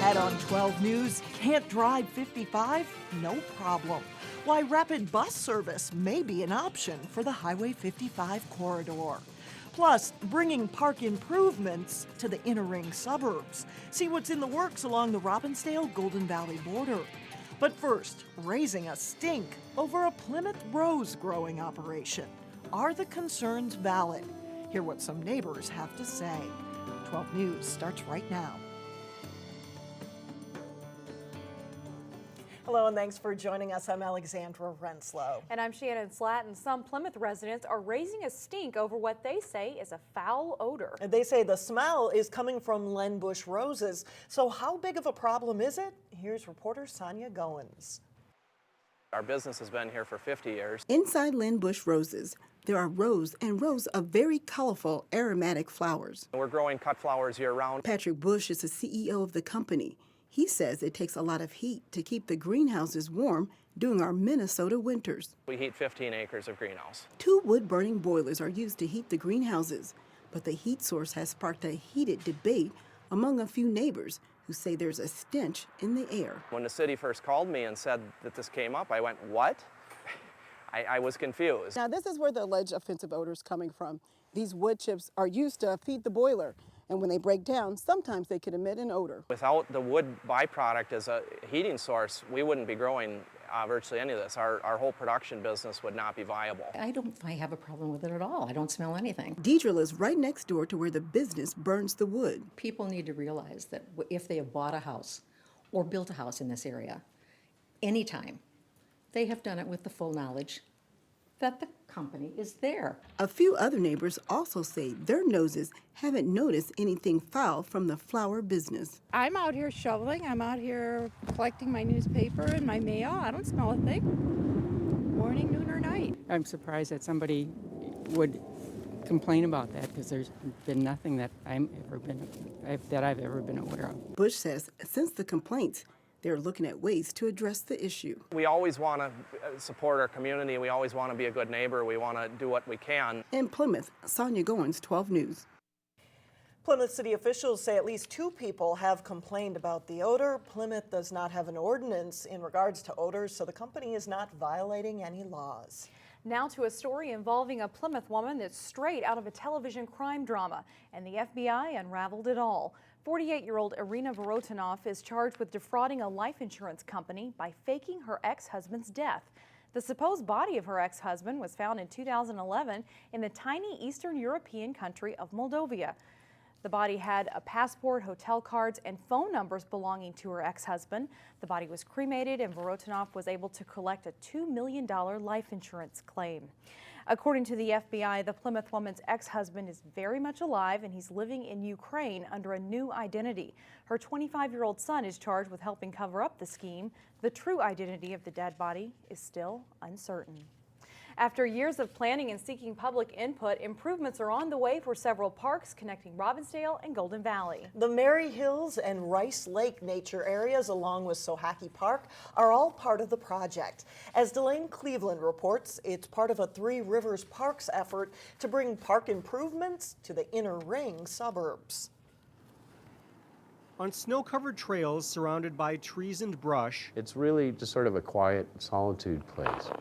Ahead on 12 News, can't drive 55? No problem. Why rapid bus service may be an option for the Highway 55 corridor. Plus, bringing park improvements to the inner ring suburbs. See what's in the works along the Robbinsdale-Golden Valley border. But first, raising a stink over a Plymouth rose growing operation. Are the concerns valid? Hear what some neighbors have to say. 12 News starts right now. Hello and thanks for joining us. I'm Alexandra Renslow. And I'm Shannon Slatton. Some Plymouth residents are raising a stink over what they say is a foul odor. And they say the smell is coming from Busch roses. So how big of a problem is it? Here's reporter Sonia Goins. Our business has been here for 50 years. Inside Busch roses, there are rows and rows of very colorful aromatic flowers. We're growing cut flowers year-round. Patrick Busch is the CEO of the company. He says it takes a lot of heat to keep the greenhouses warm during our Minnesota winters. We heat 15 acres of greenhouse. 2 wood-burning boilers are used to heat the greenhouses, but the heat source has sparked a heated debate among a few neighbors who say there's a stench in the air. When the city first called me and said that this came up, I went, what? I was confused. Now, this is where the alleged offensive odor is coming from. These wood chips are used to feed the boiler, and when they break down, sometimes they could emit an odor. Without the wood byproduct as a heating source, we wouldn't be growing virtually any of this. Our whole production business would not be viable. I don't have a problem with it at all. I don't smell anything. Deidre lives right next door to where the business burns the wood. People need to realize that if they have bought a house or built a house in this area, anytime, they have done it with the full knowledge that the company is there. A few other neighbors also say their noses haven't noticed anything foul from the flower business. I'm out here shoveling. I'm out here collecting my newspaper and my mail. I don't smell a thing, morning, noon, or night. I'm surprised that somebody would complain about that because there's been nothing that I've ever been aware of. Busch says since the complaints, they're looking at ways to address the issue. We always want to support our community. We always want to be a good neighbor. We want to do what we can. In Plymouth, Sonia Goins, 12 News. Plymouth city officials say at least 2 people have complained about the odor. Plymouth does not have an ordinance in regards to odors, so the company is not violating any laws. Now to a story involving a Plymouth woman that's straight out of a television crime drama, and the FBI unraveled it all. 48-year-old Irina Vorotinov is charged with defrauding a life insurance company by faking her ex-husband's death. The supposed body of her ex-husband was found in 2011 in the tiny Eastern European country of Moldova. The body had a passport, hotel cards, and phone numbers belonging to her ex-husband. The body was cremated, and Vorotinov was able to collect a $2 million life insurance claim. According to the FBI, the Plymouth woman's ex-husband is very much alive, and he's living in Ukraine under a new identity. Her 25-year-old son is charged with helping cover up the scheme. The true identity of the dead body is still uncertain. After years of planning and seeking public input, improvements are on the way for several parks connecting Robbinsdale and Golden Valley. The Mary Hills and Rice Lake nature areas, along with Sohaki Park, are all part of the project. As Delane Cleveland reports, it's part of a Three Rivers Parks effort to bring park improvements to the inner ring suburbs. On snow-covered trails surrounded by trees and brush, it's really just sort of a quiet solitude place.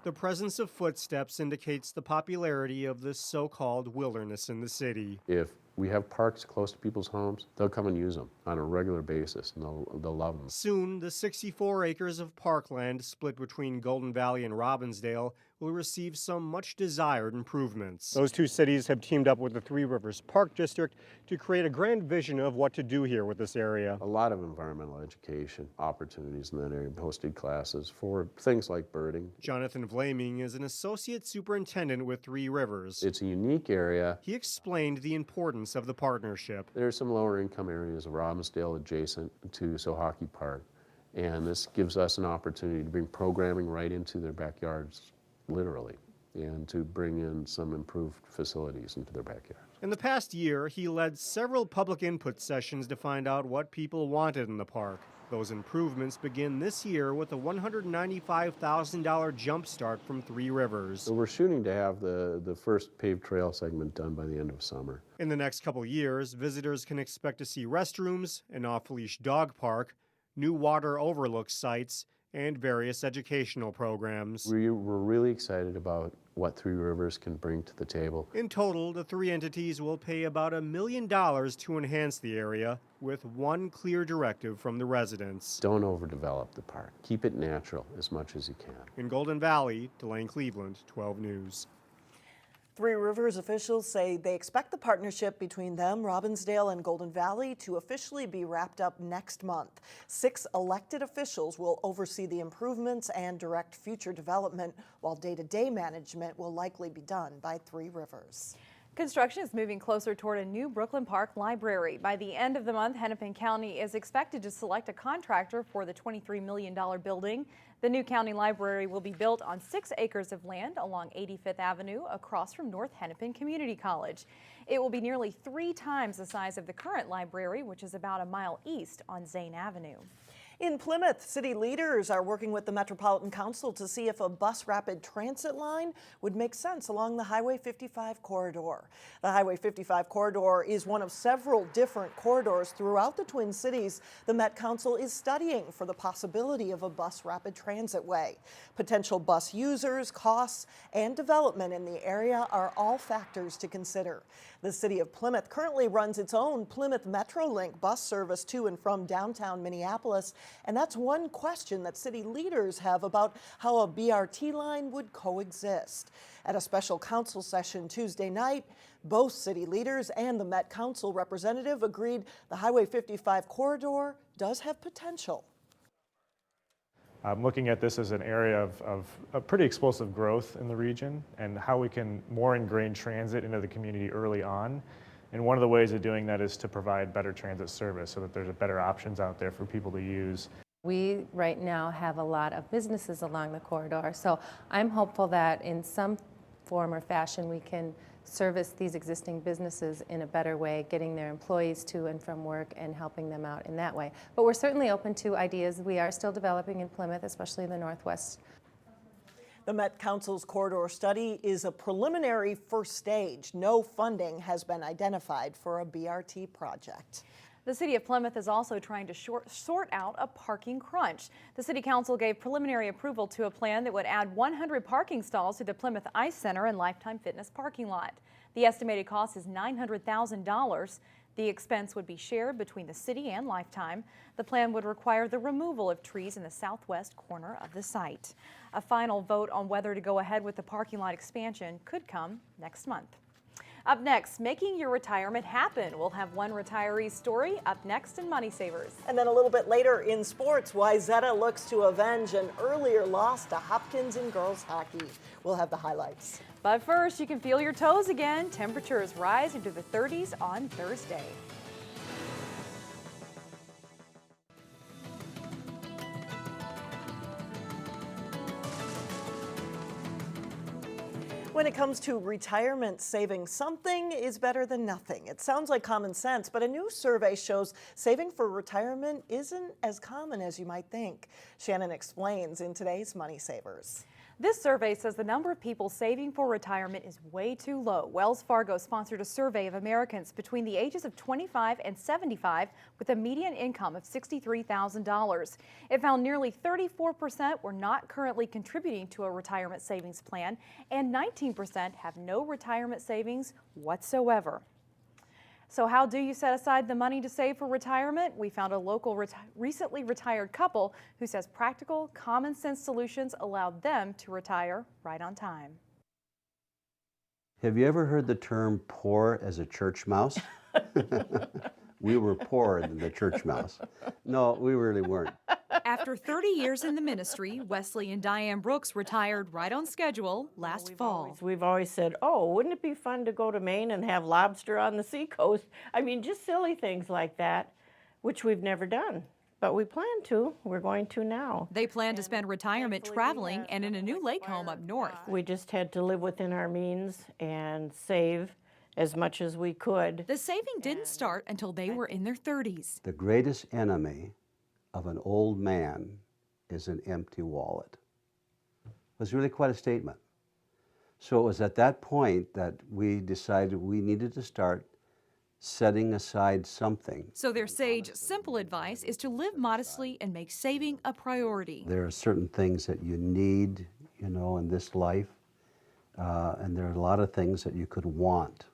The presence of footsteps indicates the popularity of this so-called wilderness in the city. If we have parks close to people's homes, they'll come and use them on a regular basis, and they'll love them. Soon, the 64 acres of parkland split between Golden Valley and Robbinsdale will receive some much-desired improvements. Those two cities have teamed up with the Three Rivers Park District to create a grand vision of what to do here with this area. A lot of environmental education opportunities in that area, hosted classes for things like birding. Jonathan Vlaming is an associate superintendent with Three Rivers. It's a unique area. He explained the importance of the partnership. There are some lower income areas of Robbinsdale adjacent to Sohaki Park, and this gives us an opportunity to bring programming right into their backyards, literally, and to bring in some improved facilities into their backyards. In the past year, he led several public input sessions to find out what people wanted in the park. Those improvements begin this year with a $195,000 jump start from Three Rivers. So we're shooting to have the first paved trail segment done by the end of summer. In the next couple years, visitors can expect to see restrooms, an off-leash dog park, new water overlook sites, and various educational programs. We're really excited about what Three Rivers can bring to the table. In total, the three entities will pay about $1 million to enhance the area, with one clear directive from the residents. Don't overdevelop the park. Keep it natural as much as you can. In Golden Valley, Delane Cleveland, 12 News. Three Rivers officials say they expect the partnership between them, Robbinsdale, and Golden Valley to officially be wrapped up next month. 6 elected officials will oversee the improvements and direct future development, while day-to-day management will likely be done by Three Rivers. Construction is moving closer toward a new Brooklyn Park library. By the end of the month, Hennepin County is expected to select a contractor for the $23 million building. The new county library will be built on 6 acres of land along 85th Avenue across from North Hennepin Community College. It will be nearly 3 times the size of the current library, which is about a mile east on Zane Avenue. In Plymouth, city leaders are working with the Metropolitan Council to see if a bus rapid transit line would make sense along the Highway 55 corridor. The Highway 55 corridor is one of several different corridors throughout the Twin Cities the Met Council is studying for the possibility of a bus rapid transit way. Potential bus users, costs, and development in the area are all factors to consider. The city of Plymouth currently runs its own Plymouth Metrolink bus service to and from downtown Minneapolis. And that's one question that city leaders have about how a BRT line would coexist. At a special council session Tuesday night, both city leaders and the Met Council representative agreed the Highway 55 corridor does have potential. I'm looking at this as an area of a pretty explosive growth in the region and how we can more ingrain transit into the community early on. And one of the ways of doing that is to provide better transit service so that there's better options out there for people to use. We right now have a lot of businesses along the corridor, so I'm hopeful that in some form or fashion we can service these existing businesses in a better way, getting their employees to and from work and helping them out in that way. But we're certainly open to ideas. We are still developing in Plymouth, especially in the Northwest. The Met Council's corridor study is a preliminary first stage. No funding has been identified for a BRT project. The city of Plymouth is also trying to sort out a parking crunch. The city council gave preliminary approval to a plan that would add 100 parking stalls to the Plymouth Ice Center and Lifetime Fitness parking lot. The estimated cost is $900,000. The expense would be shared between the city and Lifetime. The plan would require the removal of trees in the southwest corner of the site. A final vote on whether to go ahead with the parking lot expansion could come next month. Up next, making your retirement happen. We'll have one retiree's story up next in Money Savers. And then a little bit later in sports, Wayzata looks to avenge an earlier loss to Hopkins in girls hockey. We'll have the highlights. But first, you can feel your toes again. Temperatures rise into the 30s on Thursday. When it comes to retirement saving, something is better than nothing. It sounds like common sense, but a new survey shows saving for retirement isn't as common as you might think. Shannon explains in today's Money Savers. This survey says the number of people saving for retirement is way too low. Wells Fargo sponsored a survey of Americans between the ages of 25 and 75 with a median income of $63,000. It found nearly 34% were not currently contributing to a retirement savings plan, and 19% have no retirement savings whatsoever. So how do you set aside the money to save for retirement? We found a local recently retired couple who says practical, common sense solutions allowed them to retire right on time. Have you ever heard the term poor as a church mouse? We were poorer than the church mouse. No, we really weren't. After 30 years in the ministry, Wesley and Diane Brooks retired right on schedule last fall. We've always said, oh, wouldn't it be fun to go to Maine and have lobster on the seacoast? I mean, just silly things like that, which we've never done. But we plan to. We're going to now. They plan to spend retirement traveling and in a new lake home up north. We just had to live within our means and save as much as we could. The saving didn't start until they were in their 30s. The greatest enemy of an old man is an empty wallet. It was really quite a statement. So it was at that point that we decided we needed to start setting aside something. So their sage, simple advice is to live modestly and make saving a priority. There are certain things that you need, you know, in this life, and there are a lot of things that you could want.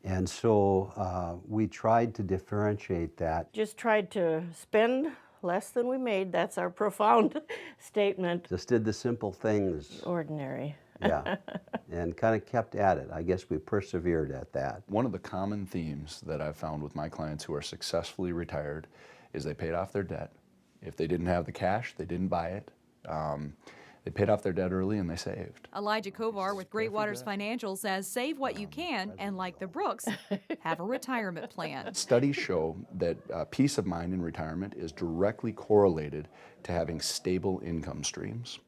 And so we tried to differentiate that. Just tried to spend less than we made. That's our profound statement. Just did the simple things. Ordinary. Yeah, and kind of kept at it. I guess we persevered at that. One of the common themes that I've found with my clients who are successfully retired is they paid off their debt. If they didn't have the cash, they didn't buy it. They paid off their debt early and they saved. Elijah Kovar with Great Waters Financial says save what you can and, like the Brooks, have a retirement plan. Studies show that peace of mind in retirement is directly correlated to having stable income streams.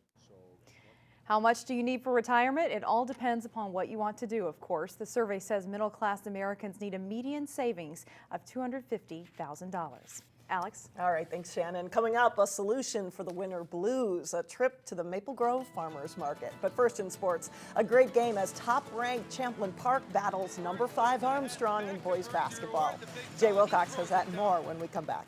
How much do you need for retirement? It all depends upon what you want to do, of course. The survey says middle-class Americans need a median savings of $250,000. Alex? All right, thanks, Shannon. Coming up, a solution for the winter blues, a trip to the Maple Grove Farmers Market. But first in sports, a great game as top-ranked Champlin Park battles number 5 Armstrong in boys basketball. Jay Wilcox has that and more when we come back.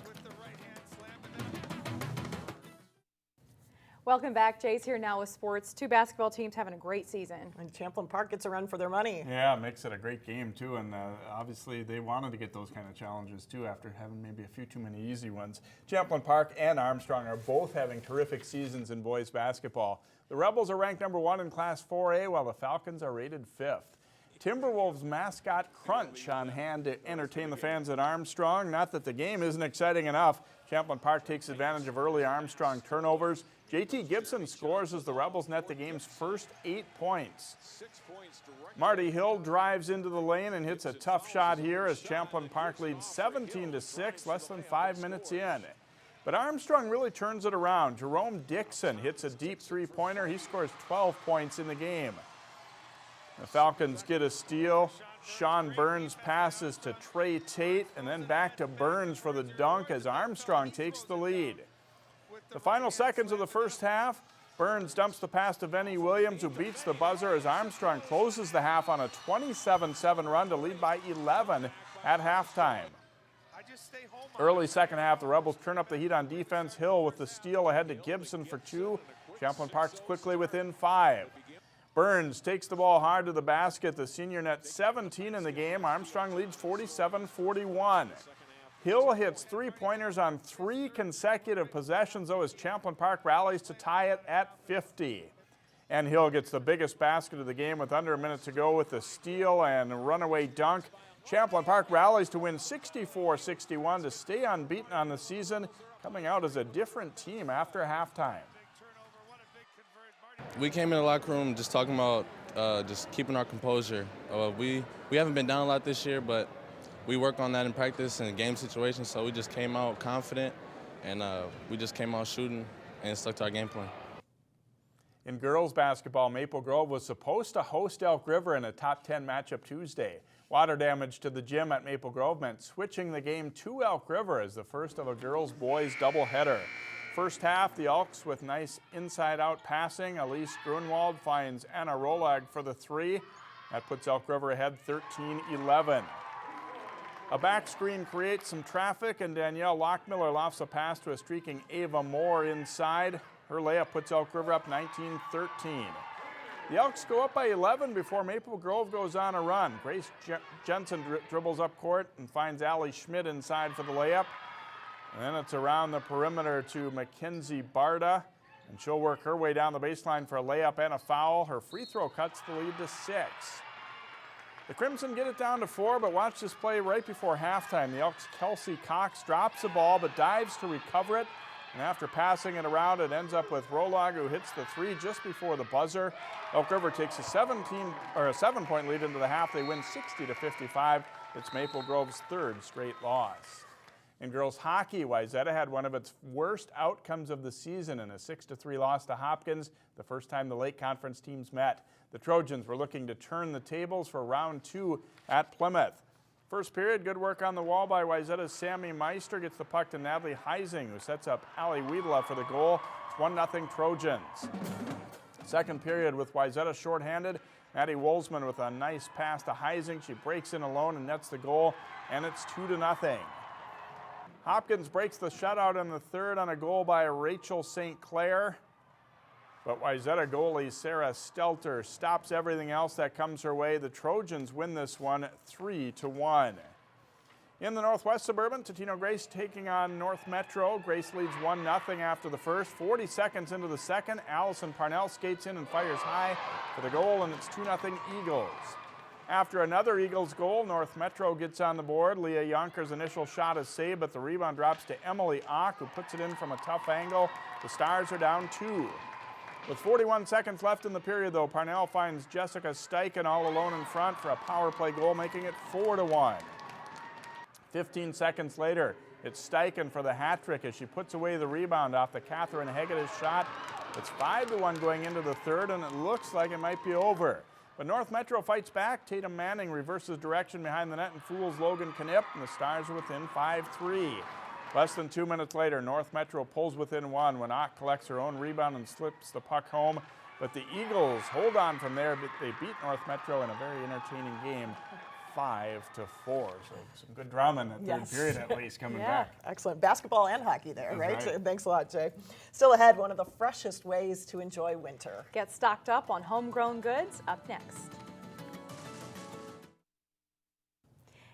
Welcome back. Jay's here now with sports. 2 basketball teams having a great season. And Champlin Park gets a run for their money. Yeah, it makes it a great game, too. And obviously, they wanted to get those kind of challenges, too, after having maybe a few too many easy ones. Champlin Park and Armstrong are both having terrific seasons in boys basketball. The Rebels are ranked number 1 in Class 4A, while the Falcons are rated 5th. Timberwolves mascot Crunch on hand to entertain the fans at Armstrong. Not that the game isn't exciting enough. Champlin Park takes advantage of early Armstrong turnovers. JT Gibson scores as the Rebels net the game's first 8 points. Marty Hill drives into the lane and hits a tough shot here as Champlin Park leads 17-6, less than 5 minutes in. But Armstrong really turns it around. Jerome Dixon hits a deep three-pointer. He scores 12 points in the game. The Falcons get a steal. Sean Burns passes to Trey Tate, and then back to Burns for the dunk as Armstrong takes the lead. The final seconds of the first half, Burns dumps the pass to Venny Williams, who beats the buzzer as Armstrong closes the half on a 27-7 run to lead by 11 at halftime. Early second half, the Rebels turn up the heat on defense. Hill with the steal ahead to Gibson for 2. Champlin Park's quickly within 5. Burns takes the ball hard to the basket. The senior nets 17 in the game. Armstrong leads 47-41. Hill hits 3-pointers on 3 consecutive possessions, though, as Champlin Park rallies to tie it at 50. And Hill gets the biggest basket of the game with under a minute to go with the steal and runaway dunk. Champlin Park rallies to win 64-61 to stay unbeaten on the season, coming out as a different team after halftime. We came in the locker room just talking about just keeping our composure. We haven't been down a lot this year, but we work on that in practice and game situations, so we just came out confident, and we just came out shooting and stuck to our game plan. In girls basketball, Maple Grove was supposed to host Elk River in a top 10 matchup Tuesday. Water damage to the gym at Maple Grove meant switching the game to Elk River as the first of a girls-boys doubleheader. First half, the Elks with nice inside-out passing. Elise Grunwald finds Anna Rolag for the 3. That puts Elk River ahead 13-11. A back screen creates some traffic, and Danielle Lockmiller lofts a pass to a streaking Ava Moore inside. Her layup puts Elk River up 19-13. The Elks go up by 11 before Maple Grove goes on a run. Grace Jensen dribbles up court and finds Allie Schmidt inside for the layup. And then it's around the perimeter to Mackenzie Barda, and she'll work her way down the baseline for a layup and a foul. Her free throw cuts the lead to 6. The Crimson get it down to 4, but watch this play right before halftime. The Elks' Kelsey Cox drops the ball but dives to recover it, and after passing it around, it ends up with Rolag, who hits the 3 just before the buzzer. Elk River takes a 7-point lead into the half. They win 60-55. It's Maple Grove's 3rd straight loss. In girls hockey, Wayzata had one of its worst outcomes of the season in a 6-3 loss to Hopkins, the first time the Lake Conference teams met. The Trojans were looking to turn the tables for round 2 at Plymouth. First period, good work on the wall by Wayzata's Sammy Meister. Gets the puck to Natalie Heising, who sets up Ali Wiedela for the goal. It's 1-0 Trojans. Second period with Wayzata shorthanded. Maddie Wolzman with a nice pass to Heising. She breaks in alone and nets the goal, and it's 2-0. Hopkins breaks the shutout in the third on a goal by Rachel St. Clair. But Wayzata goalie Sarah Stelter stops everything else that comes her way. The Trojans win this one 3-1. In the Northwest Suburban, Totino-Grace taking on North Metro. Grace leads 1-0 after the first. 40 seconds into the second, Allison Parnell skates in and fires high for the goal, and it's 2-0 Eagles. After another Eagles goal, North Metro gets on the board. Leah Yonker's initial shot is saved, but the rebound drops to Emily Ock, who puts it in from a tough angle. The Stars are down 2. With 41 seconds left in the period, though, Parnell finds Jessica Steichen all alone in front for a power play goal, making it 4-1. 15 seconds later, it's Steichen for the hat trick as she puts away the rebound off the Catherine Hegedes shot. It's 5-1 going into the third, and it looks like it might be over. But North Metro fights back. Tatum Manning reverses direction behind the net and fools Logan Knipp, and the Stars are within 5-3. Less than 2 minutes later, North Metro pulls within 1 when Ock collects her own rebound and slips the puck home. But the Eagles hold on from there, but they beat North Metro in a very entertaining game, 5-4. So some good drama in that third period at least coming back. Excellent. Basketball and hockey there, right? Right. Thanks a lot, Jay. Still ahead, one of the freshest ways to enjoy winter. Get stocked up on homegrown goods up next.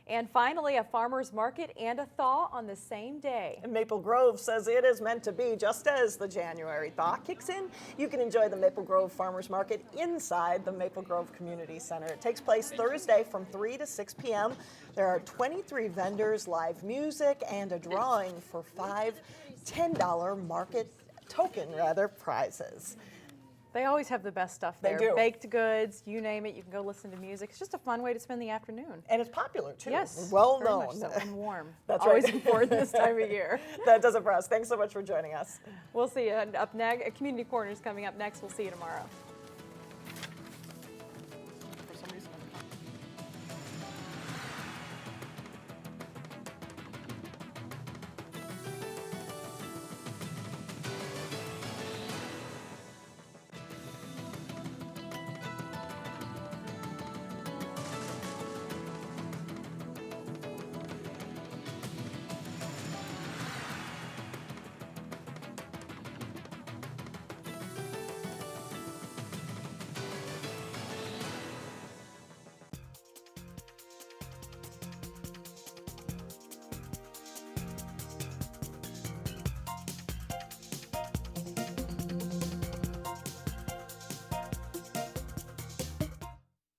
And finally, a farmer's market and a thaw on the same day. And Maple Grove says it is meant to be. Just as the January thaw kicks in, you can enjoy the Maple Grove Farmers Market inside the Maple Grove Community Center. It takes place Thursday from 3 to 6 p.m. There are 23 vendors, live music, and a drawing for 5 $10 market token prizes. They always have the best stuff there. They do. Baked goods, you name it, you can go listen to music. It's just a fun way to spend the afternoon. And it's popular, too. Yes. Well very known. much so, and warm. That's always right. important this time of year. That does it for us. Thanks so much for joining us. We'll see you up next. Community Corner is coming up next. We'll see you tomorrow.